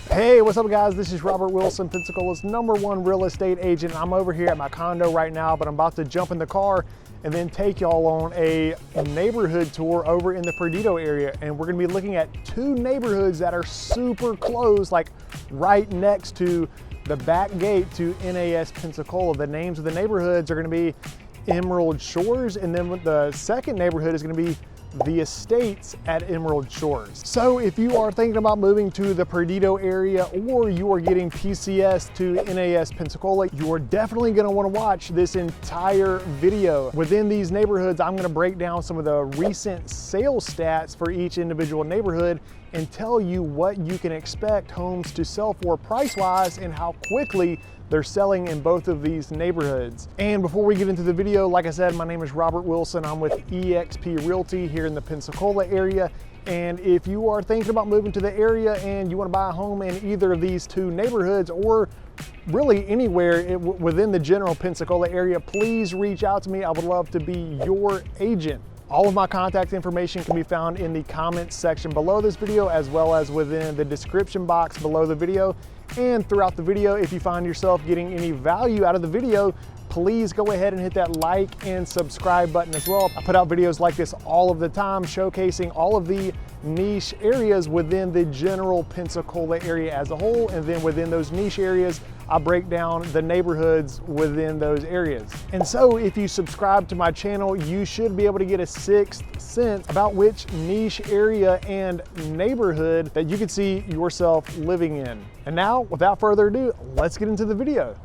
Hey, what's up guys? This is Robert Wilson, Pensacola's #1 real estate agent. I'm over here at my condo right now, but I'm about to jump in the car and then take y'all on a neighborhood tour over in the Perdido area. And we're gonna be looking at two neighborhoods that are super close, like right next to the back gate to NAS Pensacola. The names of the neighborhoods are gonna be Emerald Shores, and then the second neighborhood is gonna be the Estates at Emerald Shores. So if you are thinking about moving to the Perdido area, or you are getting PCS to NAS Pensacola, you are definitely gonna wanna watch this entire video. Within these neighborhoods, I'm gonna break down some of the recent sales stats for each individual neighborhood and tell you what you can expect homes to sell for price-wise and how quickly they're selling in both of these neighborhoods. And before we get into the video, like I said, my name is Robert Wilson. I'm with eXp Realty here in the Pensacola area. And if you are thinking about moving to the area and you want to buy a home in either of these two neighborhoods, or really anywhere within the general Pensacola area, please reach out to me. I would love to be your agent. All of my contact information can be found in the comments section below this video, as well as within the description box below the video. And throughout the video, if you find yourself getting any value out of the video, please go ahead and hit that like and subscribe button as well. I put out videos like this all of the time, showcasing all of the niche areas within the general Pensacola area as a whole. And then within those niche areas, I break down the neighborhoods within those areas. And so if you subscribe to my channel, you should be able to get a sixth sense about which niche area and neighborhood that you could see yourself living in. And now, without further ado, let's get into the video.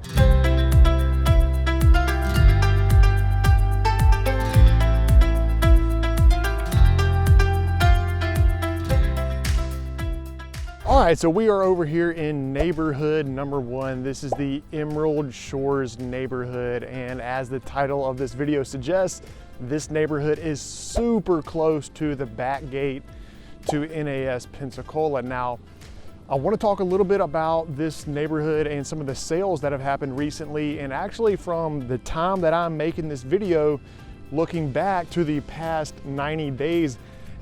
All right, so we are over here in neighborhood #1. This is the Emerald Shores neighborhood. And as the title of this video suggests, this neighborhood is super close to the back gate to NAS Pensacola. Now, I want to talk a little bit about this neighborhood and some of the sales that have happened recently. And actually from the time that I'm making this video, looking back to the past 90 days,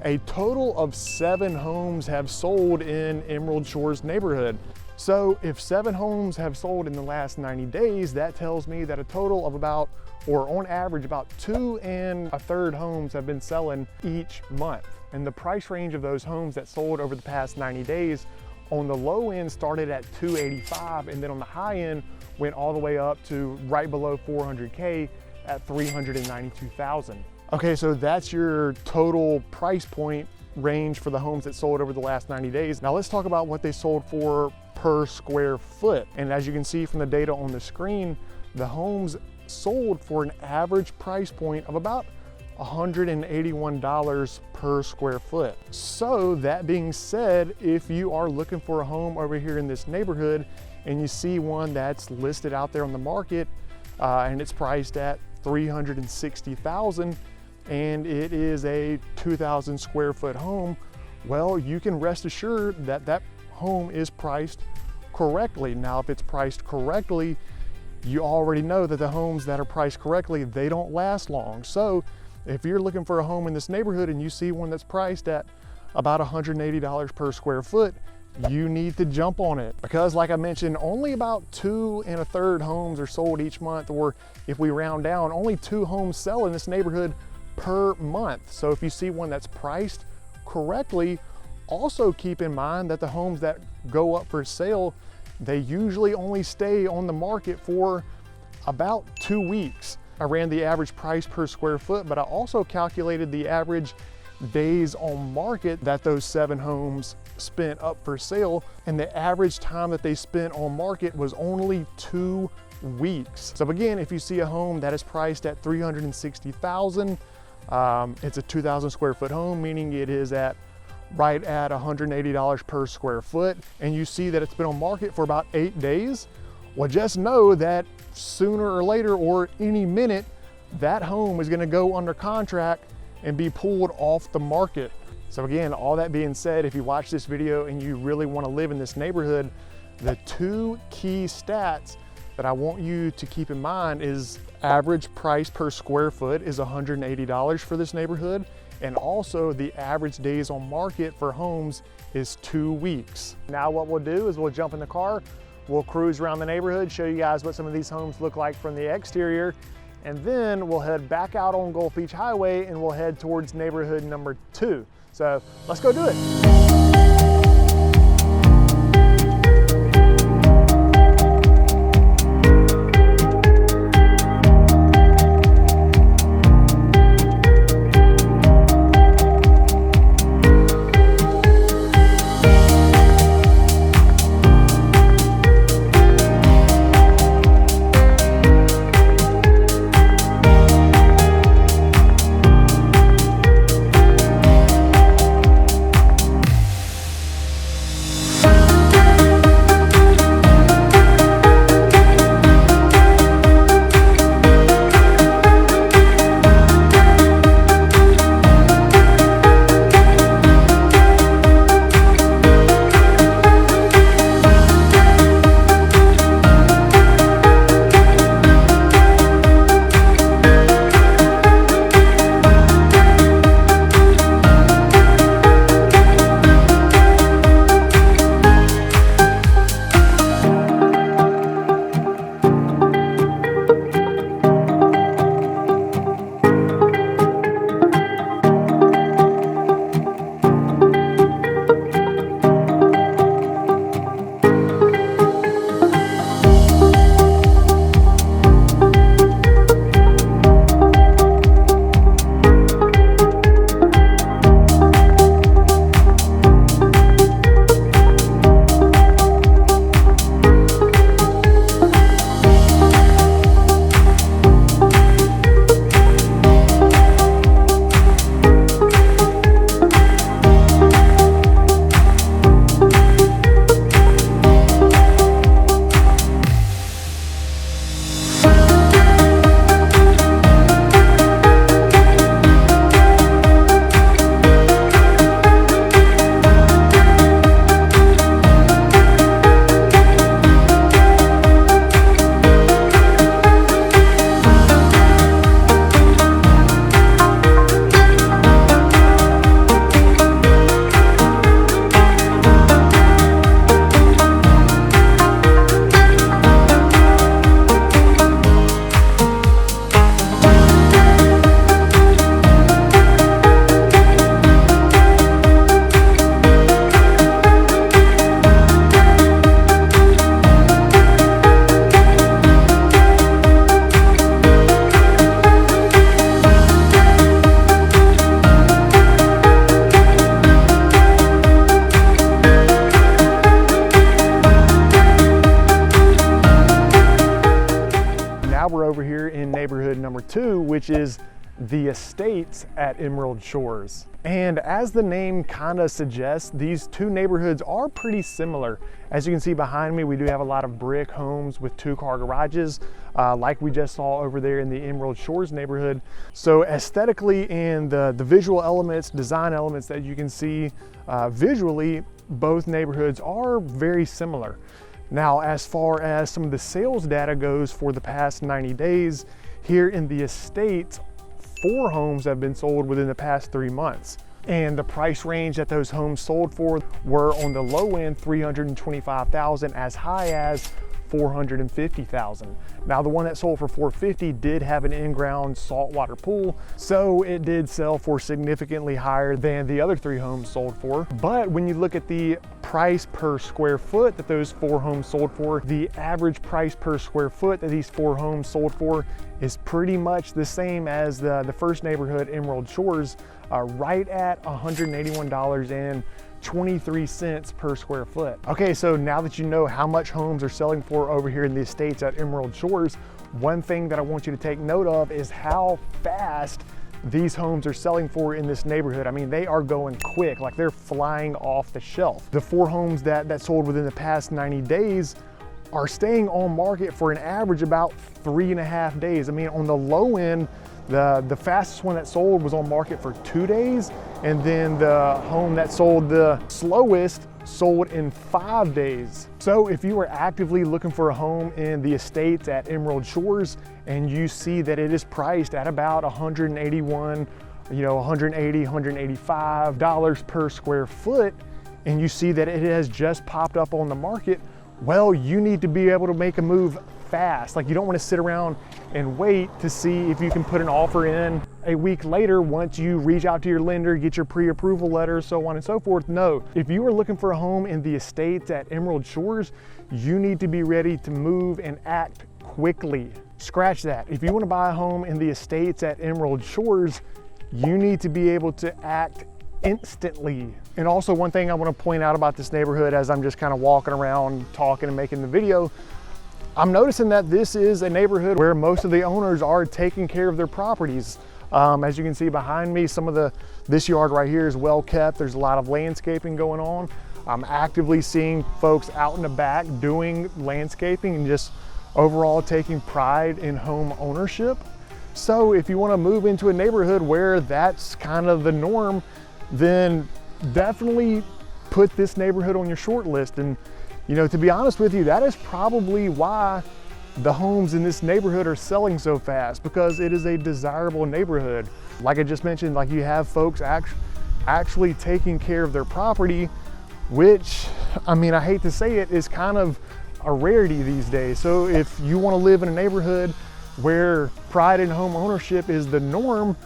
a total of 7 homes have sold in Emerald Shores neighborhood. So if 7 homes have sold in the last 90 days, that tells me that a total of about, or on average, about 2 1/3 homes have been selling each month. And the price range of those homes that sold over the past 90 days, on the low end started at $285, and then on the high end went all the way up to right below 400K at $392,000. Okay, so that's your total price point range for the homes that sold over the last 90 days. Now let's talk about what they sold for per square foot. And as you can see from the data on the screen, the homes sold for an average price point of about $181 per square foot. So that being said, if you are looking for a home over here in this neighborhood and you see one that's listed out there on the market and it's priced at $360,000, and it is a 2,000 square foot home, well, you can rest assured that that home is priced correctly. Now, if it's priced correctly, you already know that the homes that are priced correctly, they don't last long. So if you're looking for a home in this neighborhood and you see one that's priced at about $180 per square foot, you need to jump on it, because like I mentioned, only about 2 1/3 homes are sold each month, or if we round down, only 2 homes sell in this neighborhood per month. So if you see one that's priced correctly, also keep in mind that the homes that go up for sale, they usually only stay on the market for about 2 weeks. I ran the average price per square foot, but I also calculated the average days on market that those 7 homes spent up for sale, and the average time that they spent on market was only 2 weeks. So again, if you see a home that is priced at $360,000, it's a 2,000 square foot home, meaning it is right at $180 per square foot, and you see that it's been on market for about 8 days, well, just know that sooner or later, or any minute, that home is gonna go under contract and be pulled off the market. So again, all that being said, if you watch this video and you really wanna live in this neighborhood, the 2 key stats that I want you to keep in mind is average price per square foot is $180 for this neighborhood, And also the average days on market for homes is 2 weeks. Now what we'll do is we'll jump in the car, we'll cruise around the neighborhood, show you guys what some of these homes look like from the exterior, and then we'll head back out on Gulf Beach Highway and we'll head towards neighborhood number 2. So let's go do it. We're over here in neighborhood number 2, which is the estates at Emerald Shores. And as the name kind of suggests, these two neighborhoods are pretty similar. As you can see behind me, we do have a lot of brick homes with 2-car garages, like we just saw over there in the Emerald Shores neighborhood. So aesthetically and the visual elements, design elements that you can see visually, both neighborhoods are very similar. Now, as far as some of the sales data goes for the past 90 days, here in the estates, 4 homes have been sold within the past 3 months. And the price range that those homes sold for were on the low end $325,000, as high as $450,000. Now the one that sold for $450,000 did have an in-ground saltwater pool, so it did sell for significantly higher than the other 3 homes sold for. But when you look at the price per square foot that those 4 homes sold for, the average price per square foot that these 4 homes sold for is pretty much the same as the first neighborhood, Emerald Shores, right at $181.23 per square foot. Okay, so now that you know how much homes are selling for over here in the estates at Emerald Shores, one thing that I want you to take note of is how fast these homes are selling for in this neighborhood. I mean, they are going quick, like they're flying off the shelf. The 4 homes that sold within the past 90 days are staying on market for an average about 3.5 days. I mean, on the low end, the fastest one that sold was on market for 2 days, and then the home that sold the slowest sold in 5 days. So if you are actively looking for a home in the estates at Emerald Shores and you see that it is priced at about $181 $180, $185 per square foot, and you see that it has just popped up on the market, well, you need to be able to make a move fast. Like, you don't want to sit around and wait to see if you can put an offer in a week later once you reach out to your lender, get your pre-approval letter, so on and so forth. No, if you are looking for a home in the estates at Emerald Shores, you need to be ready to move and act quickly. Scratch that. If you want to buy a home in the estates at Emerald Shores, you need to be able to act instantly. And also, one thing I want to point out about this neighborhood as I'm just kind of walking around talking and making the video, I'm noticing that this is a neighborhood where most of the owners are taking care of their properties. As you can see behind me, this yard right here is well kept. There's a lot of landscaping going on. I'm actively seeing folks out in the back doing landscaping and just overall taking pride in home ownership. So if you want to move into a neighborhood where that's kind of the norm, then definitely put this neighborhood on your short list. And to be honest with you, that is probably why the homes in this neighborhood are selling so fast, because it is a desirable neighborhood. Like I just mentioned, like, you have folks actually taking care of their property, which, I mean, I hate to say it, is kind of a rarity these days. So if you want to live in a neighborhood where pride in home ownership is the norm,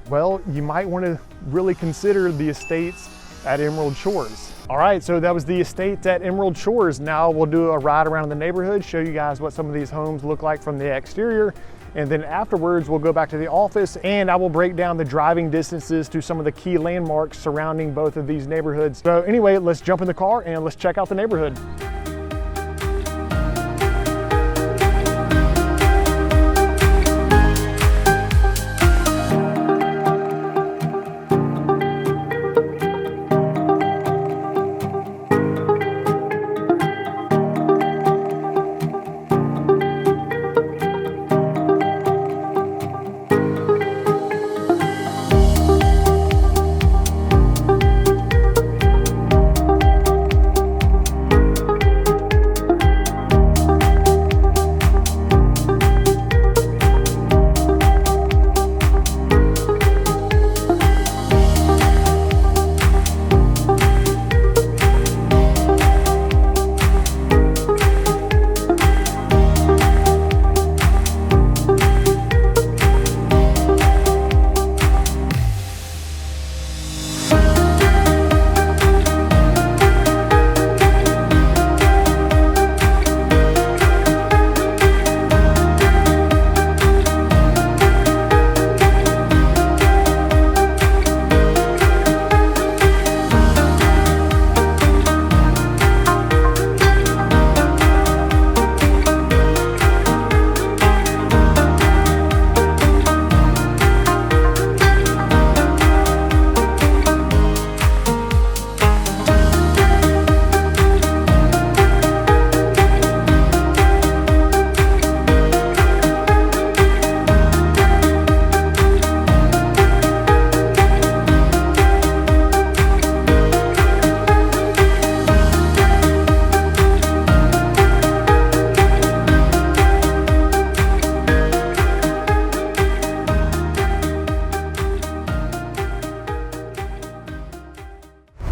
well, you might want to really consider the estates at Emerald Shores. All right, so that was the estates at Emerald Shores. Now we'll do a ride around the neighborhood, show you guys what some of these homes look like from the exterior, and then afterwards we'll go back to the office and I will break down the driving distances to some of the key landmarks surrounding both of these neighborhoods. So anyway, let's jump in the car and let's check out the neighborhood.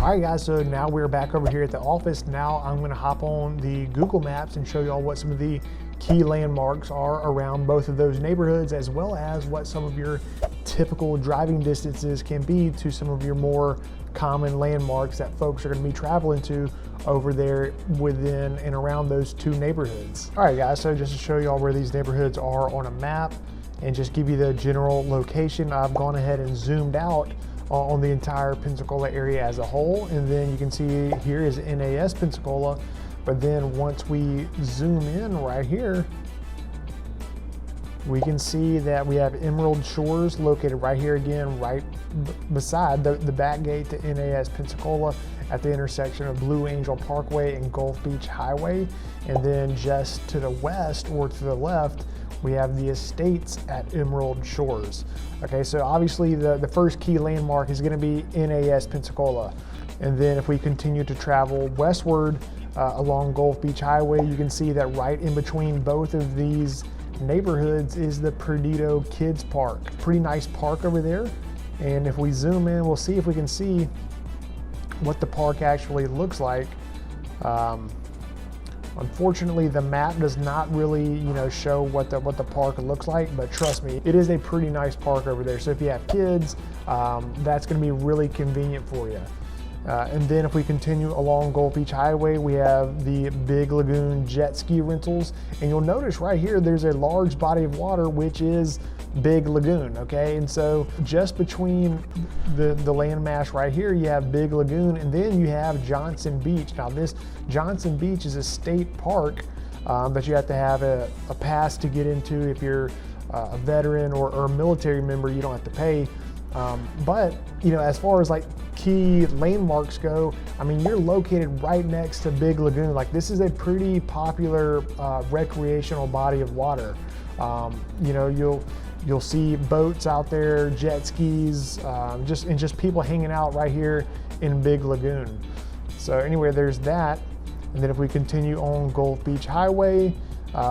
All right guys, so now we're back over here at the office. Now I'm gonna hop on the Google Maps and show y'all what some of the key landmarks are around both of those neighborhoods, as well as what some of your typical driving distances can be to some of your more common landmarks that folks are gonna be traveling to over there within and around those two neighborhoods. All right guys, so just to show y'all where these neighborhoods are on a map and just give you the general location, I've gone ahead and zoomed out on the entire Pensacola area as a whole. And then you can see here is NAS Pensacola, but then once we zoom in right here, we can see that we have Emerald Shores located right here again, right beside the back gate to NAS Pensacola at the intersection of Blue Angel Parkway and Gulf Beach Highway. And then just to the west or to the left, we have the estates at Emerald Shores. Okay, so obviously the first key landmark is gonna be NAS Pensacola. And then if we continue to travel westward along Gulf Beach Highway, you can see that right in between both of these neighborhoods is the Perdido Kids Park. Pretty nice park over there. And if we zoom in, we'll see if we can see what the park actually looks like. Unfortunately, the map does not really, show what the park looks like, but trust me, it is a pretty nice park over there. So if you have kids, that's going to be really convenient for you. And then if we continue along Gulf Beach Highway, we have the Big Lagoon jet ski rentals. And you'll notice right here, there's a large body of water, which is Big Lagoon, okay? And so just between the landmass right here, you have Big Lagoon, and then you have Johnson Beach. Now this Johnson Beach is a state park that you have to have a pass to get into. If you're a veteran or a military member, you don't have to pay. But as far as like key landmarks go, I mean, you're located right next to Big Lagoon. Like, this is a pretty popular recreational body of water. You'll see boats out there, jet skis, just people hanging out right here in Big Lagoon. So anyway, there's that. And then if we continue on Gulf Beach Highway,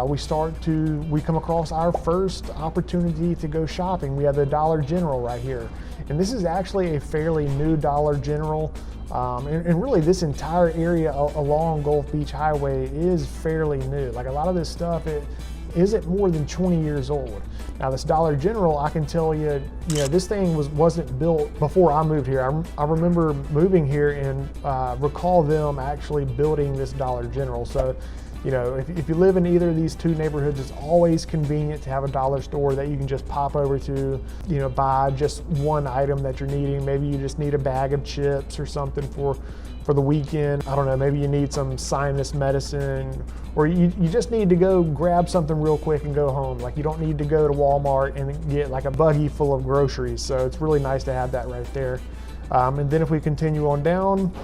we come across our first opportunity to go shopping. We have the Dollar General right here. And this is actually a fairly new Dollar General. And really this entire area along Gulf Beach Highway is fairly new. Like, a lot of this stuff, it isn't more than 20 years old. Now this Dollar General, I can tell you, this thing wasn't built before I moved here. I remember moving here and recall them actually building this Dollar General. So, if you live in either of these two neighborhoods, it's always convenient to have a dollar store that you can just pop over to, buy just one item that you're needing. Maybe you just need a bag of chips or something for the weekend. I don't know, maybe you need some sinus medicine, or you just need to go grab something real quick and go home. Like, you don't need to go to Walmart and get like a buggy full of groceries. So it's really nice to have that right there. And then if we continue on down,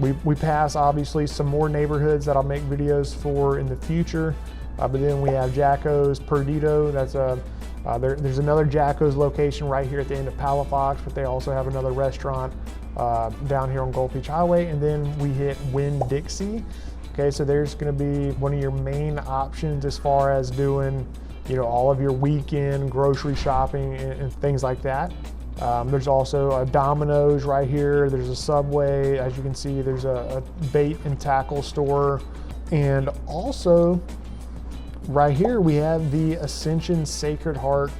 we pass obviously some more neighborhoods that I'll make videos for in the future. But then we have Jacko's Perdido. There's another Jacko's location right here at the end of Palafox, but they also have another restaurant down here on Gulf Beach Highway. And then we hit Winn-Dixie. Okay, so there's going to be one of your main options as far as doing, all of your weekend grocery shopping and things like that. There's also a Domino's right here. There's a Subway. As you can see, there's a bait and tackle store. And also right here, we have the Ascension Sacred Heart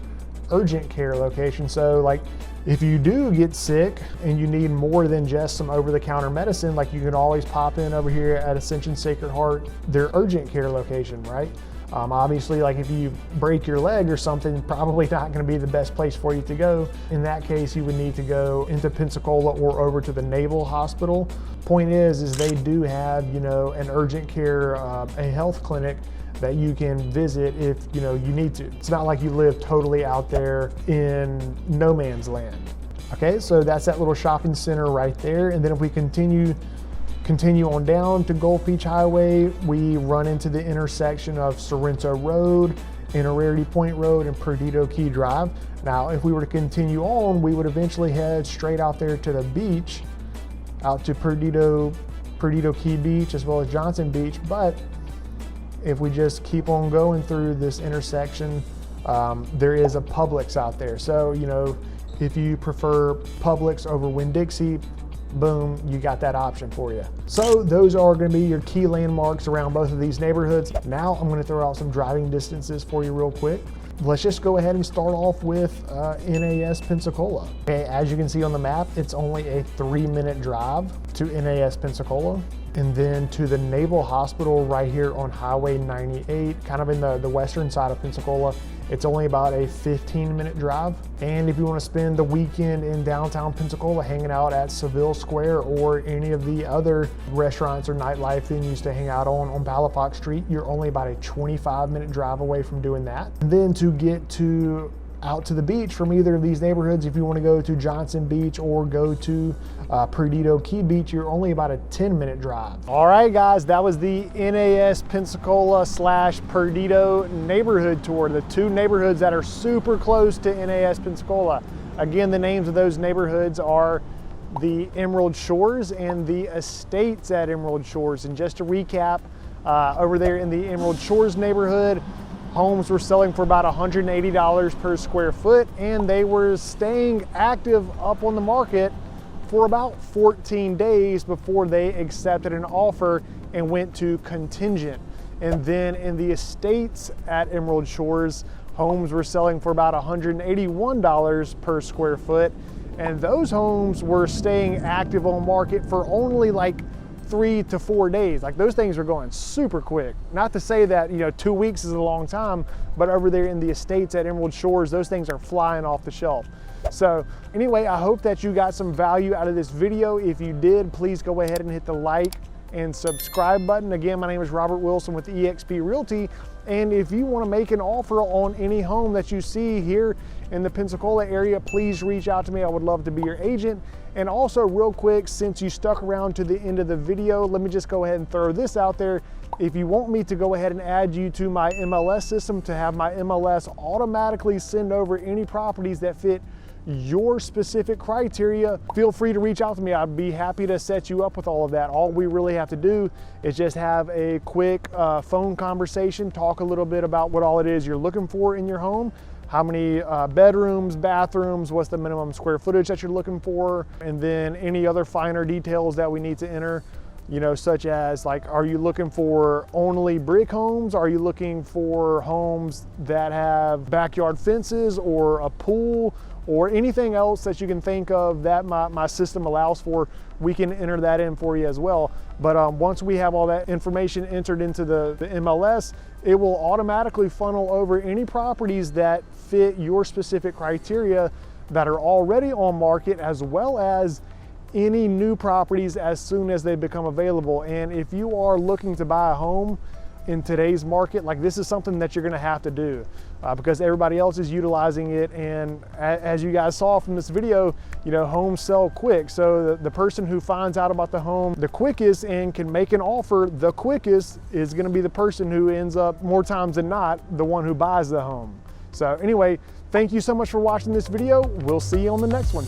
urgent care location. So like, if you do get sick and you need more than just some over-the-counter medicine, like, you can always pop in over here at Ascension Sacred Heart, their urgent care location, right? Obviously, like, if you break your leg or something, probably not going to be the best place for you to go. In that case, you would need to go into Pensacola or over to the Naval Hospital. Point is they do have, an urgent care, a health clinic that you can visit if you need to. It's not like you live totally out there in no man's land. Okay, so that's that little shopping center right there. And then if we continue on down to Gulf Beach Highway, we run into the intersection of Sorrento Road, Innerarity Point Road, and Perdido Key Drive. Now, if we were to continue on, we would eventually head straight out there to the beach, out to Perdido Key Beach, as well as Johnson Beach. But if we just keep on going through this intersection, there is a Publix out there. So, if you prefer Publix over Winn-Dixie, boom, you got that option for you. So those are going to be your key landmarks around both of these neighborhoods. Now I'm going to throw out some driving distances for you real quick. Let's just go ahead and start off with NAS Pensacola. Okay, as you can see on the map, it's only a 3-minute drive to NAS Pensacola. And then to the Naval Hospital right here on Highway 98, kind of in the western side of Pensacola, it's only about a 15-minute drive. And if you want to spend the weekend in downtown Pensacola hanging out at Seville Square or any of the other restaurants or nightlife venues to hang out on Palafox Street, you're only about a 25-minute drive away from doing that. And then to get out to the beach from either of these neighborhoods, if you want to go to Johnson Beach or go to Perdido Key Beach, you're only about a 10-minute drive. All right, guys, that was the NAS Pensacola / Perdido neighborhood tour, the two neighborhoods that are super close to NAS Pensacola. Again, the names of those neighborhoods are the Emerald Shores and the Estates at Emerald Shores. And just to recap, over there in the Emerald Shores neighborhood, Homes were selling for about $180 per square foot, and they were staying active up on the market for about 14 days before they accepted an offer and went to contingent. And then in the estates at Emerald Shores, homes were selling for about $181 per square foot, and those homes were staying active on market for only like 3 to 4 days. Like, those things are going super quick. Not to say that, you know, 2 weeks is a long time, but over there in the estates at Emerald Shores, those things are flying off the shelf. So anyway, I hope that you got some value out of this video. If you did, please go ahead and hit the like and subscribe button. Again, my name is Robert Wilson with eXp Realty, and if you want to make an offer on any home that you see here in the Pensacola area, please reach out to me. I would love to be your agent. And also, real quick, since you stuck around to the end of the video, let me just go ahead and throw this out there. If you want me to go ahead and add you to my MLS system to have my MLS automatically send over any properties that fit your specific criteria, feel free to reach out to me. I'd be happy to set you up with all of that. All we really have to do is just have a quick phone conversation, talk a little bit about what all it is you're looking for in your home, how many bedrooms, bathrooms, what's the minimum square footage that you're looking for, and then any other finer details that we need to enter, you know, such as, like, are you looking for only brick homes? Are you looking for homes that have backyard fences or a pool, or anything else that you can think of that my system allows for? We can enter that in for you as well. But once we have all that information entered into the MLS, it will automatically funnel over any properties that fit your specific criteria that are already on market, as well as any new properties as soon as they become available. And if you are looking to buy a home in today's market, like, this is something that you're going to have to do because everybody else is utilizing it. And as you guys saw from this video, you know, homes sell quick. So the person who finds out about the home the quickest and can make an offer the quickest is going to be the person who ends up, more times than not, the one who buys the home. So anyway, thank you so much for watching this video. We'll see you on the next one.